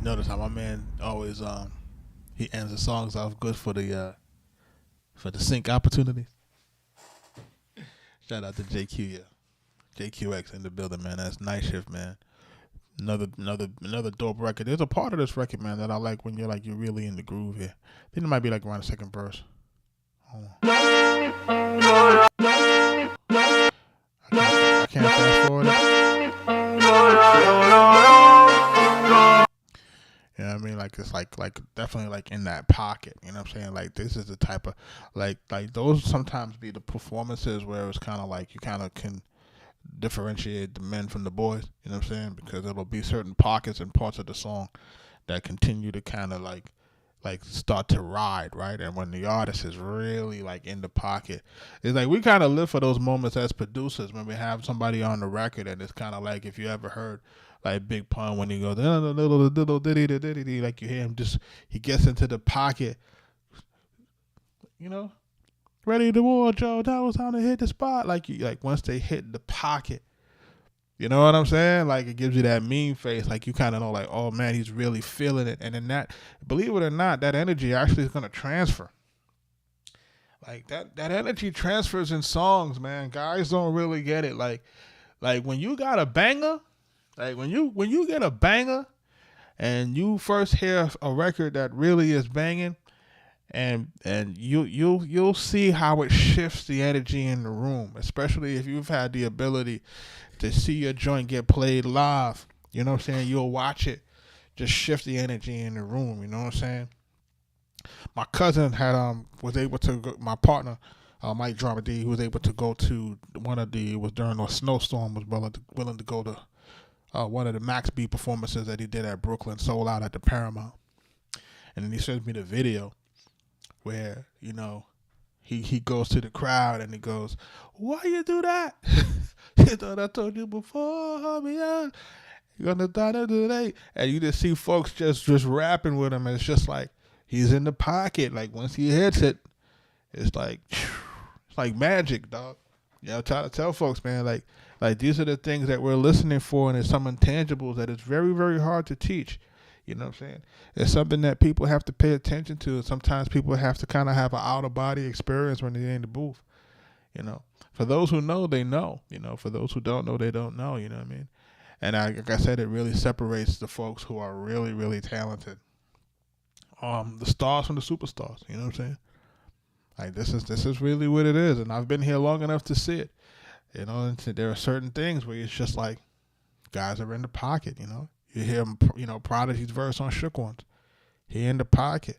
Notice how my man always he ends the songs off good for the sync opportunities. Shout out to JQ, yeah. JQX in the building, man. That's Night Shift, man. Another dope record. There's a part of this record, man, that I like when you're really in the groove here. I think it might be like around the second verse. Hold on. I can't fast forward it. You know what I mean? Like it's like definitely like in that pocket. You know what I'm saying? Like this is the type of like those sometimes be the performances where it's kind of like you kind of can differentiate the men from the boys. You know what I'm saying? Because it'll be certain pockets and parts of the song that continue to kind of like start to ride, right? And when the artist is really like in the pocket, it's like we kind of live for those moments as producers when we have somebody on the record, and it's kind of like if you ever heard like Big Pun when he goes little diddy, like you hear him just he gets into the pocket, you know, ready to war, Joe. That was time to hit the spot. Like once they hit the pocket, you know what I'm saying? Like it gives you that mean face. Like you kind of know, like, oh man, he's really feeling it. And then that, believe it or not, that energy actually is gonna transfer. Like that energy transfers in songs, man. Guys don't really get it. Like when you got a banger, like when you get a banger, and you first hear a record that really is banging. And you'll see how it shifts the energy in the room, especially if you've had the ability to see your joint get played live. You know what I'm saying? You'll watch it just shift the energy in the room. You know what I'm saying? My cousin was able to go, my partner Mike Drama D, who was able to go to it was during a snowstorm, was willing to go to one of the Max B performances that he did at Brooklyn, sold out at the Paramount. And then he sends me the video where, you know, he goes to the crowd and he goes, "Why you do that? You thought I told you before, homie, you're gonna die today." And you just see folks just rapping with him, and it's just like he's in the pocket. Like once he hits it, it's like It's like magic, dog. You know, try to tell folks, man, like these are the things that we're listening for, and there's some intangibles that it's very, very hard to teach. You know what I'm saying? It's something that people have to pay attention to. Sometimes people have to kind of have an out-of-body experience when they're in the booth. You know, for those who know, they know. You know, for those who don't know, they don't know. You know what I mean? And like I said, it really separates the folks who are really, really talented. The stars from the superstars. You know what I'm saying? Like this is really what it is, and I've been here long enough to see it. You know, and there are certain things where it's just like guys are in the pocket. You know, you hear him, you know, Prodigy's verse on Shook Ones. He in the pocket.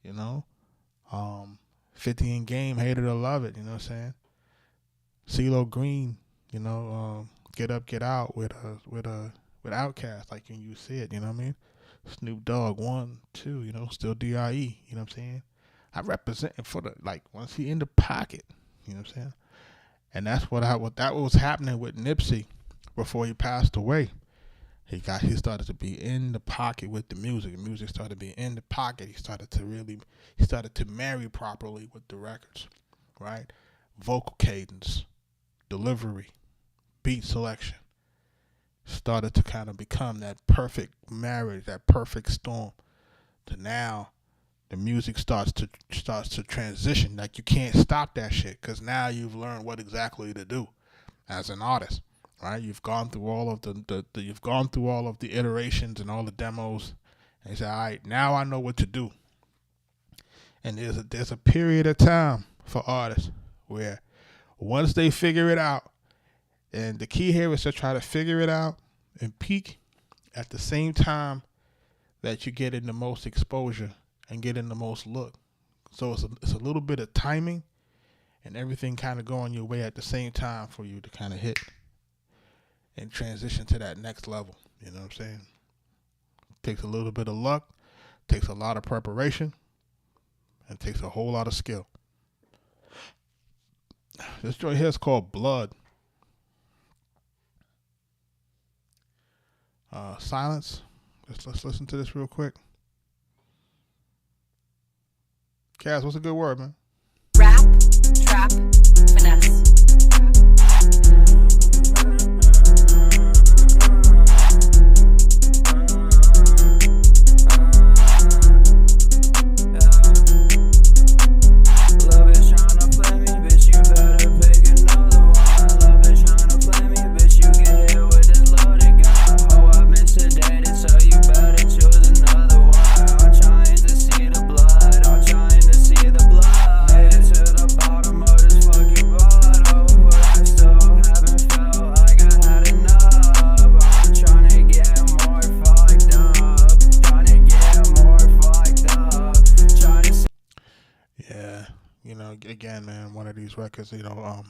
You know, 50 in Game, hate it or love it. You know what I'm saying? CeeLo Green. You know, Get Up, Get Out with Outkast. Like when you see it, you know what I mean? Snoop Dogg 1, 2. You know, still D.I.E. You know what I'm saying? I represent him for the, like, once he in the pocket, you know what I'm saying? And that's what was happening with Nipsey before he passed away. He started to be in the pocket with the music. The music started to be in the pocket. He started to marry properly with the records, right? Vocal cadence, delivery, beat selection started to kind of become that perfect marriage, that perfect storm. To now, the music starts to transition. Like you can't stop that shit because now you've learned what exactly to do as an artist, right? You've gone through all of the iterations and all the demos, and you say, all right, now I know what to do. And there's a period of time for artists where once they figure it out, and the key here is to try to figure it out and peak at the same time that you get in the most exposure and get in the most look. So it's a little bit of timing and everything kind of going your way at the same time for you to kind of hit and transition to that next level. You know what I'm saying? Takes a little bit of luck, takes a lot of preparation, and takes a whole lot of skill. This joint here is called Blood. Silence. Let's listen to this real quick. Kaz, what's a good word, man? Rap, trap, finesse. Again, man, one of these records, you know,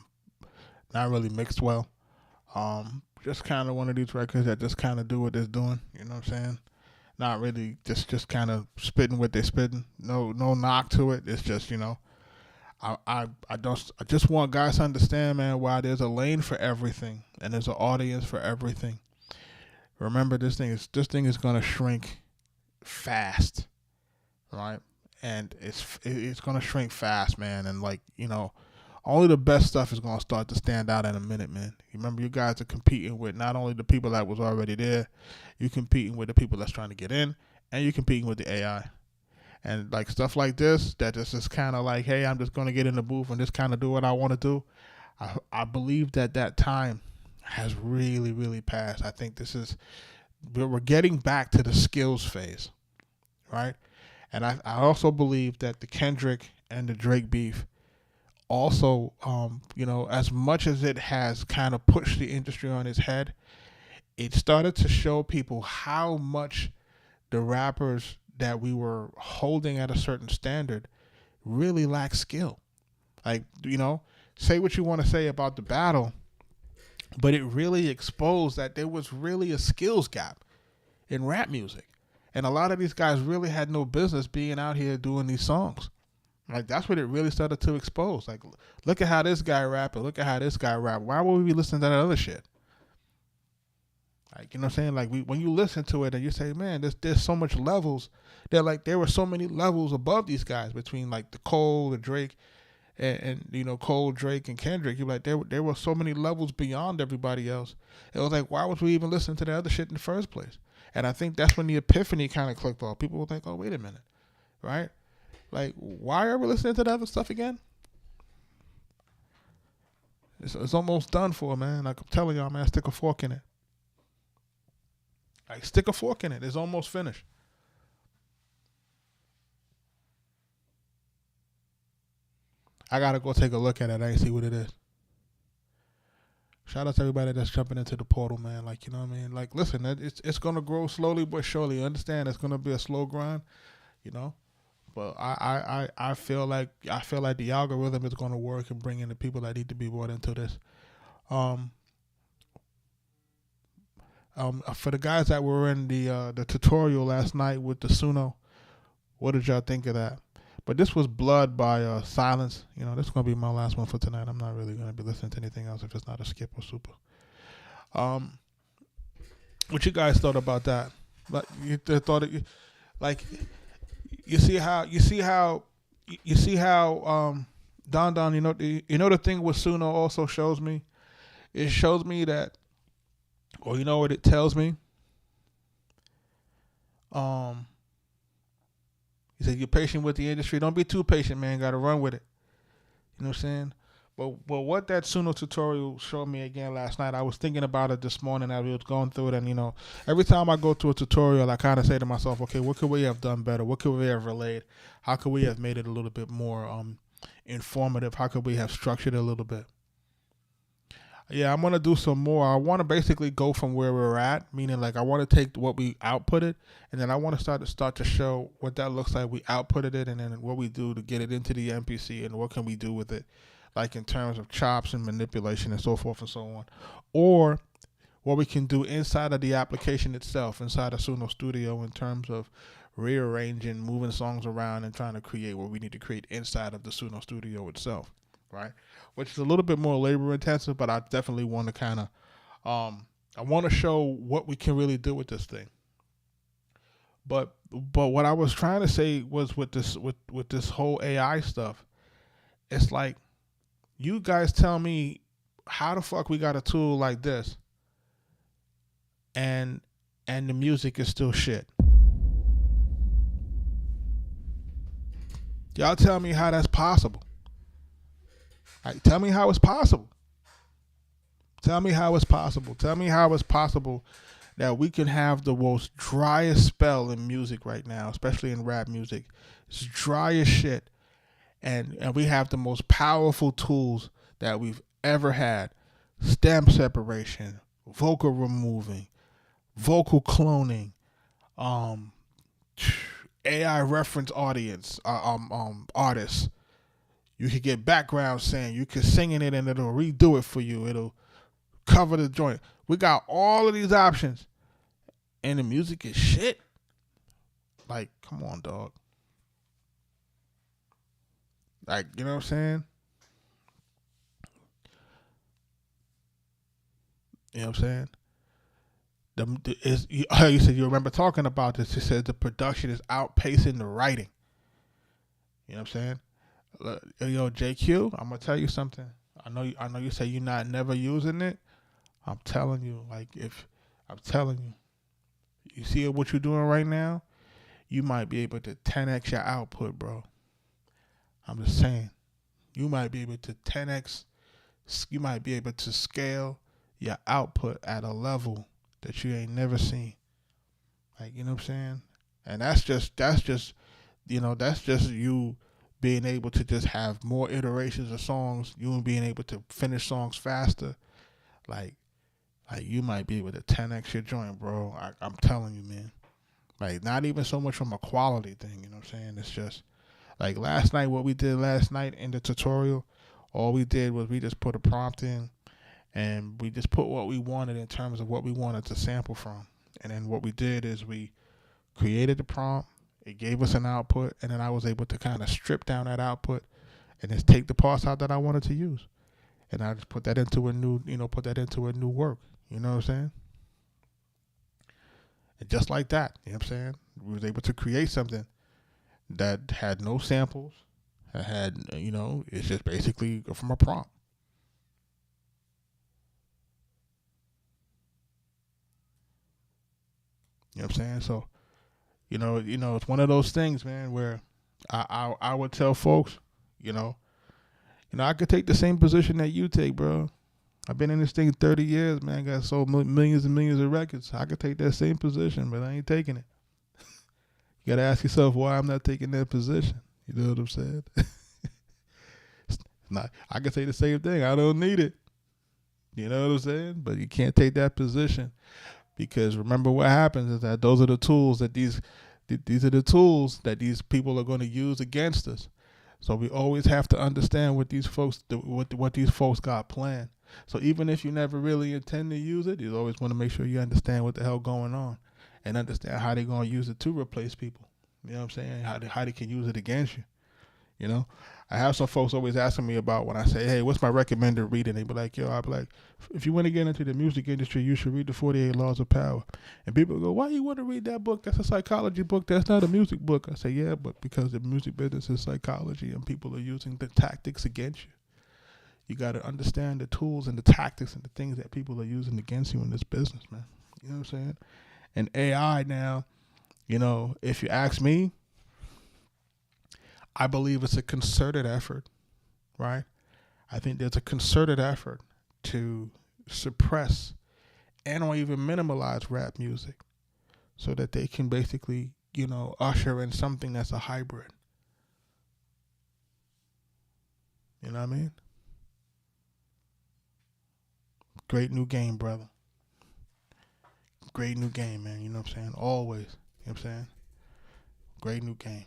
not really mixed well. Just kind of one of these records that just kind of do what they're doing. You know what I'm saying? Not really just kind of spitting what they're spitting. No knock to it. It's just, you know, I just want guys to understand, man, why there's a lane for everything and there's an audience for everything. Remember, this thing is gonna shrink fast, right? And it's gonna shrink fast, man. And like, you know, only the best stuff is gonna start to stand out in a minute, man. Remember, you guys are competing with not only the people that was already there, you're competing with the people that's trying to get in, and you're competing with the AI. And like stuff like this, that is kind of like, hey, I'm just gonna get in the booth and just kind of do what I want to do. I believe that time has really, really passed. I think we're getting back to the skills phase, right? And I also believe that the Kendrick and the Drake beef also, you know, as much as it has kind of pushed the industry on its head, it started to show people how much the rappers that we were holding at a certain standard really lack skill. Like, you know, say what you want to say about the battle, but it really exposed that there was really a skills gap in rap music. And a lot of these guys really had no business being out here doing these songs. Like, that's what it really started to expose. Like, look at how this guy rap and look at how this guy rap. Why would we be listening to that other shit? Like, you know what I'm saying? Like, when you listen to it and you say, man, there's so much levels. There were so many levels above these guys between, like, the Cole, the Drake, and you know, Cole, Drake, and Kendrick, you're like, there were so many levels beyond everybody else. It was like, why was we even listening to the other shit in the first place? And I think that's when the epiphany kind of clicked off. People were like, oh, wait a minute, right? Like, why are we listening to the other stuff again? It's almost done for, man. Like I'm telling y'all, man, stick a fork in it. Like, stick a fork in it. It's almost finished. I gotta go take a look at it. I ain't see what it is. Shout out to everybody that's jumping into the portal, man. Like, you know what I mean? Like, listen, it's gonna grow slowly but surely. Understand? It's gonna be a slow grind, you know. But I feel like the algorithm is gonna work and bring in the people that need to be brought into this. For the guys that were in the tutorial last night with the Suno, what did y'all think of that? But this was Blood by Silence. You know, this is going to be my last one for tonight. I'm not really going to be listening to anything else if it's not a skip or super. What you guys thought about that? Like, you thought it, like, you see how Don, you know the thing with Suno also shows me? It shows me that, or you know what it tells me? He said, you're patient with the industry. Don't be too patient, man. Got to run with it. You know what I'm saying? But what that Suno tutorial showed me again last night, I was thinking about it this morning as we was going through it. And, you know, every time I go to a tutorial, I kind of say to myself, okay, what could we have done better? What could we have relayed? How could we have made it a little bit more informative? How could we have structured it a little bit? Yeah, I'm going to do some more. I want to basically go from where we're at, meaning like I want to take what we outputted, and then I want to start to show what that looks like. We outputted it, and then what we do to get it into the MPC, and what can we do with it, like in terms of chops and manipulation and so forth and so on. Or what we can do inside of the application itself, inside of Suno Studio, in terms of rearranging, moving songs around, and trying to create what we need to create inside of the Suno Studio itself. Right, which is a little bit more labor intensive, but I definitely want to kind of, I want to show what we can really do with this thing. But what I was trying to say was with this whole AI stuff, it's like, you guys tell me how the fuck we got a tool like this, and the music is still shit. Y'all tell me how that's possible. Right, tell me how it's possible. Tell me how it's possible. Tell me how it's possible that we can have the most driest spell in music right now, especially in rap music. It's dry as shit. And we have the most powerful tools that we've ever had. Stem separation, vocal removing, vocal cloning, AI reference audience, artists. You can get background saying, you can sing in it and it'll redo it for you. It'll cover the joint. We got all of these options, and the music is shit. Like, come on, dog. Like, you know what I'm saying? You know what I'm saying? You said you remember talking about this. You said the production is outpacing the writing. You know what I'm saying? Yo, JQ, I'm gonna tell you something. I know you say you're not never using it. I'm telling you, you see what you're doing right now? You might be able to 10x your output, bro. I'm just saying. You might be able to 10x, you might be able to scale your output at a level that you ain't never seen. Like, you know what I'm saying? And that's just you being able to just have more iterations of songs, you being able to finish songs faster, like you might be able to 10x your joint, bro. I'm telling you, man. Like, not even so much from a quality thing, you know what I'm saying? It's just, like last night, what we did last night in the tutorial, all we did was we just put a prompt in, and we just put what we wanted in terms of what we wanted to sample from. And then what we did is we created the prompt, it gave us an output, and then I was able to kind of strip down that output and just take the parts out that I wanted to use. And I just put that into a new work. You know what I'm saying? And just like that, you know what I'm saying? We was able to create something that had no samples, I had, it's just basically from a prompt. You know what I'm saying? So, it's one of those things, man, where I would tell folks, I could take the same position that you take, bro. I've been in this thing 30 years, man. Got sold millions and millions of records. I could take that same position, but I ain't taking it. You got to ask yourself why I'm not taking that position. You know what I'm saying? I could say the same thing. I don't need it. You know what I'm saying? But you can't take that position, because remember what happens is that those are the tools that these are the tools that these people are going to use against us. So we always have to understand what these folks what these folks got planned. So even if you never really intend to use it, you always want to make sure you understand what the hell going on, and understand how they're going to use it to replace people. You know what I'm saying? How they can use it against you. I have some folks always asking me about when I say, hey, what's my recommended reading? They be like, yo, I'll be like, if you want to get into the music industry, you should read the 48 Laws of Power. And people go, why you want to read that book? That's a psychology book. That's not a music book. I say, yeah, but because the music business is psychology and people are using the tactics against you. You got to understand the tools and the tactics and the things that people are using against you in this business, man. You know what I'm saying? And AI now, if you ask me, I believe it's a concerted effort, right? I think there's a concerted effort to suppress and or even minimalize rap music so that they can basically, usher in something that's a hybrid. You know what I mean? Great new game, brother. Great new game, man. You know what I'm saying? Always. You know what I'm saying? Great new game.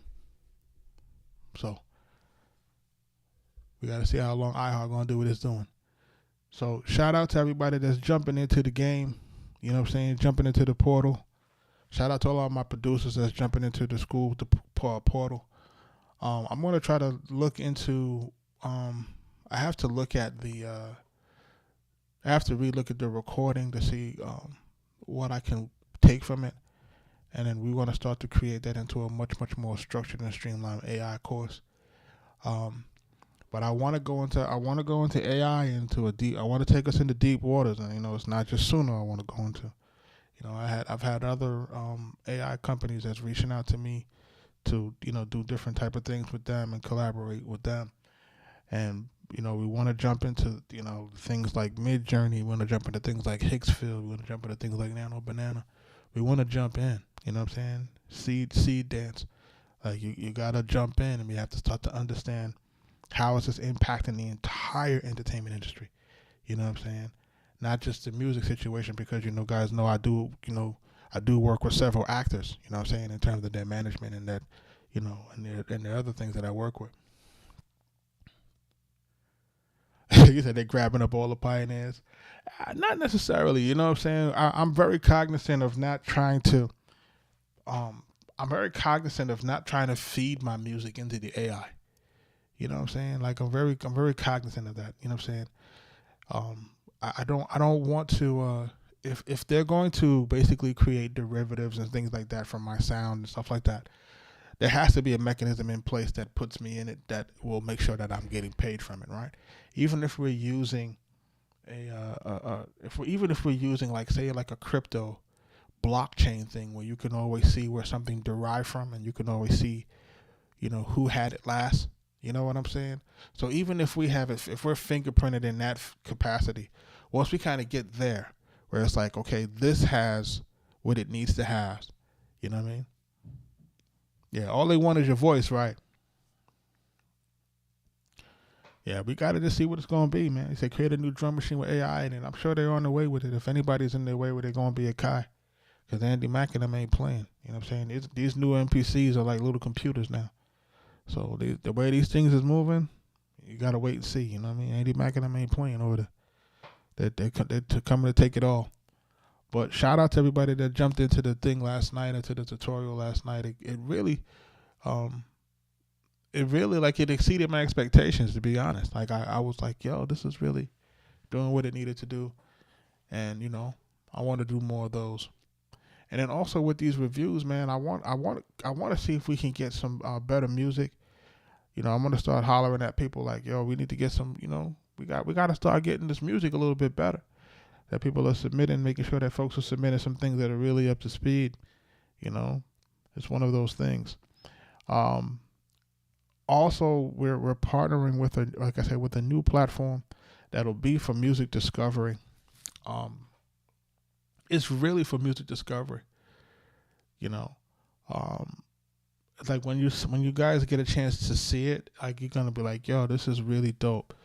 So, we got to see how long iHeart going to do what it's doing. So, shout out to everybody that's jumping into the game. You know what I'm saying? Jumping into the portal. Shout out to all of my producers that's jumping into the school portal. I'm going to try to look into, I have to look at I have to relook at the recording to see what I can take from it. And then we want to start to create that into a much, much more structured and streamlined AI course. But I want to go into AI I want to take us into deep waters, and it's not just Suno I want to go into. I've had other AI companies that's reaching out to me to do different type of things with them and collaborate with them. And we want to jump into things like Midjourney. We want to jump into things like Hicksfield. We want to jump into things like Nano Banana. We want to jump in. You know what I'm saying? Seed dance. Like you gotta jump in, and we have to start to understand how is this impacting the entire entertainment industry. You know what I'm saying? Not just the music situation, because guys know I do work with several actors. You know what I'm saying, in terms of their management and that, and the other things that I work with. You said they're grabbing up all the pioneers. Not necessarily, you know what I'm saying? I'm very cognizant of not trying to feed my music into the AI. You know what I'm saying? Like I'm very cognizant of that. You know what I'm saying? I don't want to if they're going to basically create derivatives and things like that from my sound and stuff like that, there has to be a mechanism in place that puts me in it that will make sure that I'm getting paid from it, right? Even if we're using if we're using like say like a crypto blockchain thing where you can always see where something derived from, and you can always see, who had it last. You know what I'm saying? So even if we have it, if we're fingerprinted in that capacity, once we kind of get there, where it's like, okay, this has what it needs to have. You know what I mean? Yeah, all they want is your voice, right? Yeah, we got to just see what it's going to be, man. They say create a new drum machine with AI, and I'm sure they're on the way with it. If anybody's in their way with it, going to be a Kai. Because Andy Mack and them ain't playing. You know what I'm saying? These new MPCs are like little computers now. So the way these things is moving, you got to wait and see. You know what I mean? Andy Mack and them ain't playing over there. They're coming to take it all. But shout out to everybody that jumped into the thing last night, into the tutorial last night. It really like it exceeded my expectations, to be honest. Like I was like, yo, this is really doing what it needed to do. And I want to do more of those. And then also with these reviews, man, I want to see if we can get some better music. I'm gonna start hollering at people like, yo, we need to get some, we got to start getting this music a little bit better. That people are submitting, making sure that folks are submitting some things that are really up to speed. It's one of those things. Also, we're partnering with with a new platform that'll be for music discovery. It's really for music discovery. It's like when you guys get a chance to see it, like you're gonna be like, yo, this is really dope.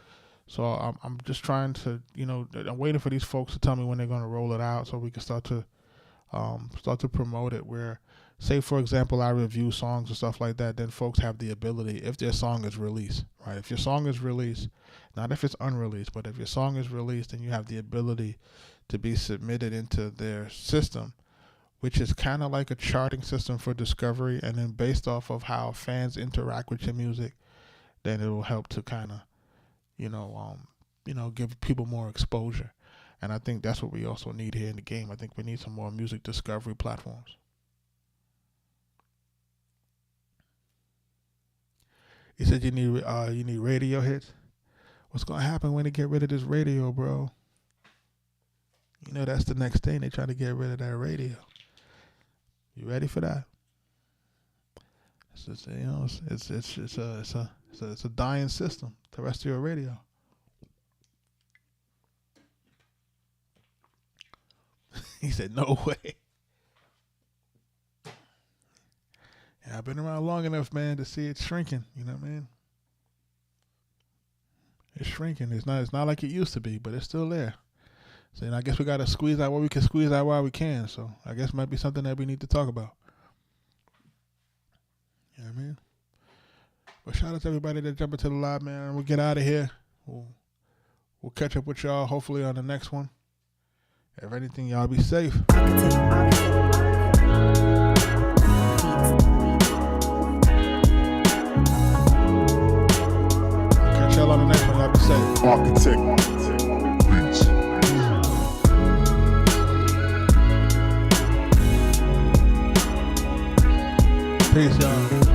So I'm just trying to, I'm waiting for these folks to tell me when they're gonna roll it out so we can start to promote it. Where, say for example, I review songs and stuff like that, then folks have the ability, if their song is released, right? If your song is released, not if it's unreleased, but if your song is released, then you have the ability to be submitted into their system, which is kind of like a charting system for discovery. And then based off of how fans interact with your music, then it will help to kind of, give people more exposure. And I think that's what we also need here in the game. I think we need some more music discovery platforms. He said you need radio hits. What's gonna happen when they get rid of this radio, bro? That's the next thing. They try to get rid of that radio. You ready for that? It's just, it's a dying system, terrestrial radio. He said, no way. Yeah, I've been around long enough, man, to see it shrinking. You know what I mean? It's shrinking. It's not like it used to be, but it's still there. So I guess we got to squeeze out what we can squeeze out while we can. So I guess it might be something that we need to talk about. You know what I mean? But shout out to everybody that jumped into the live, man. We'll get out of here. We'll catch up with y'all hopefully on the next one. If anything, y'all be safe. Catch y'all on the next one. Y'all be safe. Arkatech Beatz. Peace, y'all.